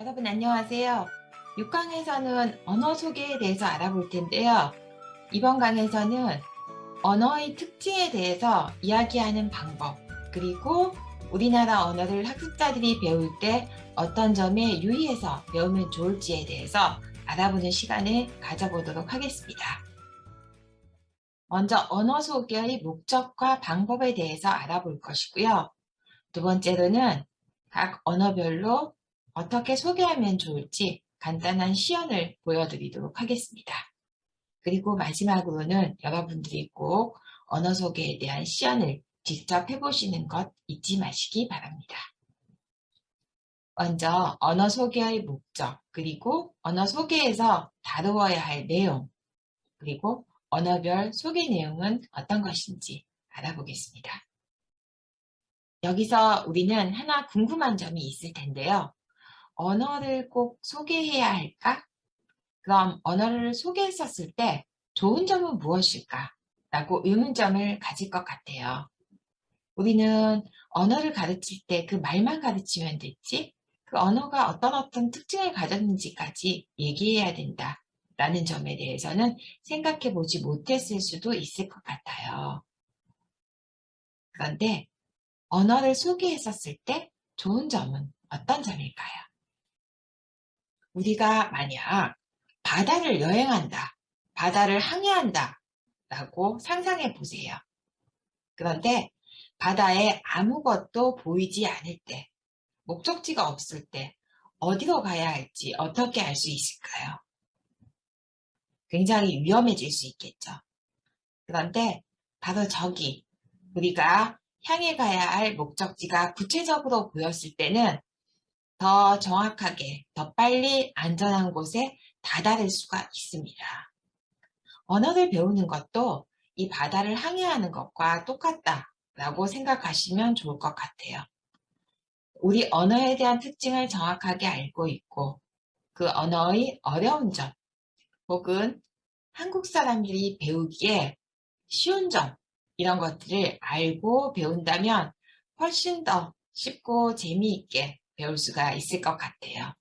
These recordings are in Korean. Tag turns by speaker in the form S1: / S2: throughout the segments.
S1: 여러분 안녕하세요. 6강에서는 언어 소개에 대해서 알아볼 텐데요. 이번 강에서는 언어의 특징에 대해서 이야기하는 방법, 그리고 우리나라 언어를 학습자들이 배울 때 어떤 점에 유의해서 배우면 좋을지에 대해서 알아보는 시간을 가져보도록 하겠습니다. 먼저 언어 소개의 목적과 방법에 대해서 알아볼 것이고요. 두 번째로는 각 언어별로 어떻게 소개하면 좋을지 간단한 시연을 보여드리도록 하겠습니다. 그리고 마지막으로는 여러분들이 꼭 언어 소개에 대한 시연을 직접 해보시는 것 잊지 마시기 바랍니다. 먼저 언어 소개의 목적, 그리고 언어 소개에서 다루어야 할 내용, 그리고 언어별 소개 내용은 어떤 것인지 알아보겠습니다. 여기서 우리는 하나 궁금한 점이 있을 텐데요. 언어를 꼭 소개해야 할까? 그럼 언어를 소개했었을 때 좋은 점은 무엇일까? 라고 의문점을 가질 것 같아요. 우리는 언어를 가르칠 때 그 말만 가르치면 됐지? 그 언어가 어떤 특징을 가졌는지까지 얘기해야 된다. 라는 점에 대해서는 생각해 보지 못했을 수도 있을 것 같아요. 그런데 언어를 소개했었을 때 좋은 점은 어떤 점일까요? 우리가 만약 바다를 여행한다, 바다를 항해한다 라고 상상해 보세요. 그런데 바다에 아무것도 보이지 않을 때, 목적지가 없을 때 어디로 가야 할지 어떻게 알 수 있을까요? 굉장히 위험해질 수 있겠죠. 그런데 바로 저기 우리가 향해 가야 할 목적지가 구체적으로 보였을 때는 더 정확하게, 더 빨리 안전한 곳에 다다를 수가 있습니다. 언어를 배우는 것도 이 바다를 항해하는 것과 똑같다라고 생각하시면 좋을 것 같아요. 우리 언어에 대한 특징을 정확하게 알고 있고 그 언어의 어려운 점 혹은 한국 사람들이 배우기에 쉬운 점 이런 것들을 알고 배운다면 훨씬 더 쉽고 재미있게 배울 수가 있을 것 같아요.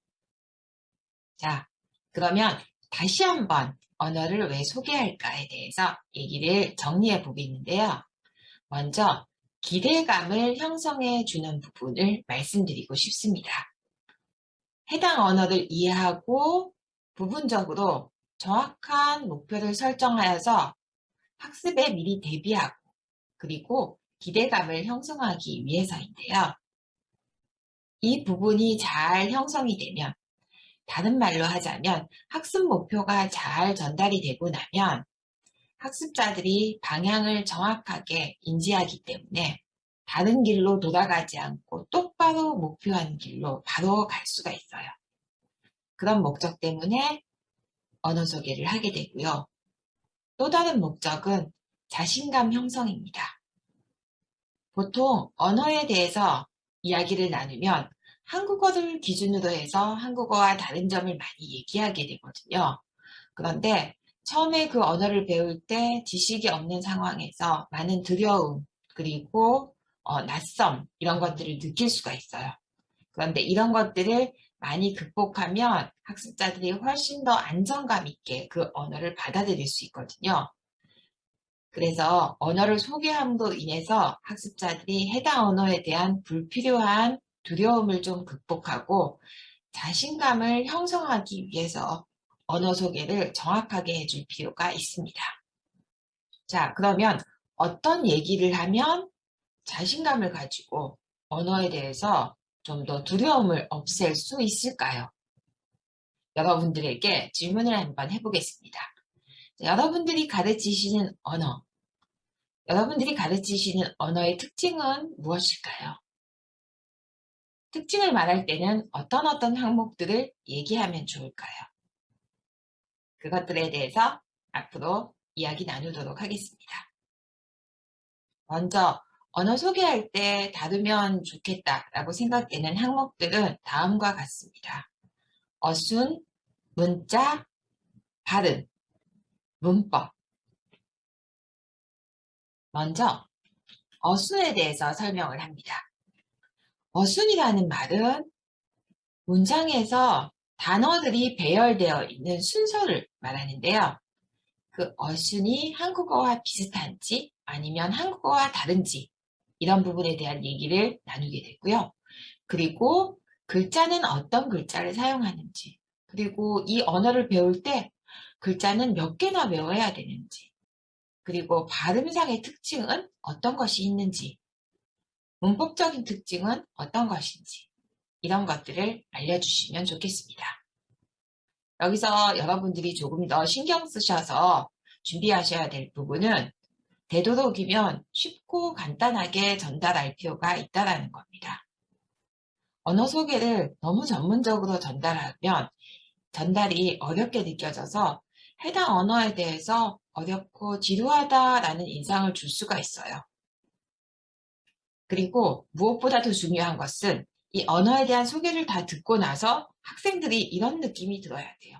S1: 자, 그러면 다시 한번 언어를 왜 소개할까에 대해서 얘기를 정리해 보겠는데요. 먼저 기대감을 형성해 주는 부분을 말씀드리고 싶습니다. 해당 언어를 이해하고 부분적으로 정확한 목표를 설정하여서 학습에 미리 대비하고 그리고 기대감을 형성하기 위해서인데요. 이 부분이 잘 형성이 되면 다른 말로 하자면 학습 목표가 잘 전달이 되고 나면 학습자들이 방향을 정확하게 인지하기 때문에 다른 길로 돌아가지 않고 똑바로 목표한 길로 바로 갈 수가 있어요. 그런 목적 때문에 언어 소개를 하게 되고요. 또 다른 목적은 자신감 형성입니다. 보통 언어에 대해서 이야기를 나누면 한국어를 기준으로 해서 한국어와 다른 점을 많이 얘기하게 되거든요. 그런데 처음에 그 언어를 배울 때 지식이 없는 상황에서 많은 두려움, 그리고 낯섦 이런 것들을 느낄 수가 있어요. 그런데 이런 것들을 많이 극복하면 학습자들이 훨씬 더 안정감 있게 그 언어를 받아들일 수 있거든요. 그래서 언어를 소개함으로 인해서 학습자들이 해당 언어에 대한 불필요한 두려움을 좀 극복하고 자신감을 형성하기 위해서 언어 소개를 정확하게 해줄 필요가 있습니다. 자, 그러면 어떤 얘기를 하면 자신감을 가지고 언어에 대해서 좀 더 두려움을 없앨 수 있을까요? 여러분들에게 질문을 한번 해보겠습니다. 자, 여러분들이 가르치시는 언어의 특징은 무엇일까요? 특징을 말할 때는 어떤 항목들을 얘기하면 좋을까요? 그것들에 대해서 앞으로 이야기 나누도록 하겠습니다. 먼저 언어 소개할 때 다루면 좋겠다라고 생각되는 항목들은 다음과 같습니다. 어순, 문자, 발음, 문법. 먼저 어순에 대해서 설명을 합니다. 어순이라는 말은 문장에서 단어들이 배열되어 있는 순서를 말하는데요. 그 어순이 한국어와 비슷한지 아니면 한국어와 다른지 이런 부분에 대한 얘기를 나누게 되고요. 그리고 글자는 어떤 글자를 사용하는지, 그리고 이 언어를 배울 때 글자는 몇 개나 외워야 되는지, 그리고 발음상의 특징은 어떤 것이 있는지, 문법적인 특징은 어떤 것인지 이런 것들을 알려주시면 좋겠습니다. 여기서 여러분들이 조금 더 신경 쓰셔서 준비하셔야 될 부분은 되도록이면 쉽고 간단하게 전달할 필요가 있다는 겁니다. 언어 소개를 너무 전문적으로 전달하면 전달이 어렵게 느껴져서 해당 언어에 대해서 어렵고 지루하다라는 인상을 줄 수가 있어요. 그리고 무엇보다도 중요한 것은 이 언어에 대한 소개를 다 듣고 나서 학생들이 이런 느낌이 들어야 돼요.